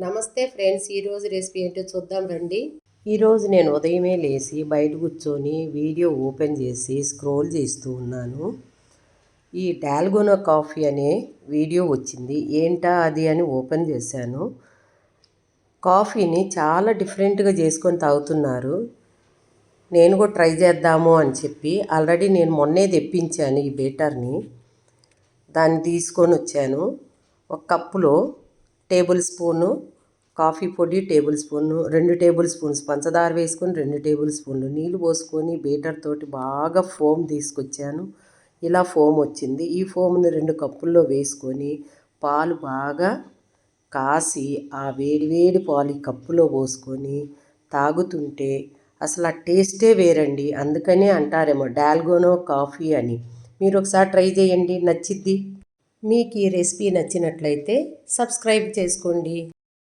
నమస్తే ఫ్రెండ్స్, ఈరోజు రెసిపీ ఏంటో చూద్దాం రండి. ఈరోజు నేను ఉదయమే లేచి బయట కూర్చొని వీడియో ఓపెన్ చేసి స్క్రోల్ చేస్తూ ఉన్నాను. ఈ డాల్గోనా కాఫీ అనే వీడియో వచ్చింది. ఏంటా అది అని ఓపెన్ చేశాను. కాఫీని చాలా డిఫరెంట్గా చేసుకొని తాగుతున్నారు. నేను కూడా ట్రై చేద్దాము అని చెప్పి ఆల్రెడీ నేను మొన్నే తెప్పించాను ఈ బీటర్ని. దాన్ని తీసుకొని వచ్చాను. ఒక కప్పులో టేబుల్ స్పూను కాఫీ పొడి, టేబుల్ స్పూను 2 టేబుల్ స్పూన్స్ పంచదార వేసుకొని 2 టేబుల్ స్పూన్లు నీళ్ళు పోసుకొని బీటర్ తోటి బాగా ఫోమ్ తీసుకొచ్చాను. ఇలా ఫోమ్ వచ్చింది. ఈ ఫోమ్ని 2 కప్పుల్లో వేసుకొని పాలు బాగా కాసి ఆ వేడి పాలు ఈ కప్పులో పోసుకొని తాగుతుంటే అసలు ఆ టేస్టే వేరండి. అందుకనే అంటారేమో డాల్గోనా కాఫీ అని. మీరు ఒకసారి ట్రై చేయండి, నచ్చిద్ది. మీకు ఈ రెసిపీ నచ్చినట్లయితే సబ్స్క్రైబ్ చేసుకోండి.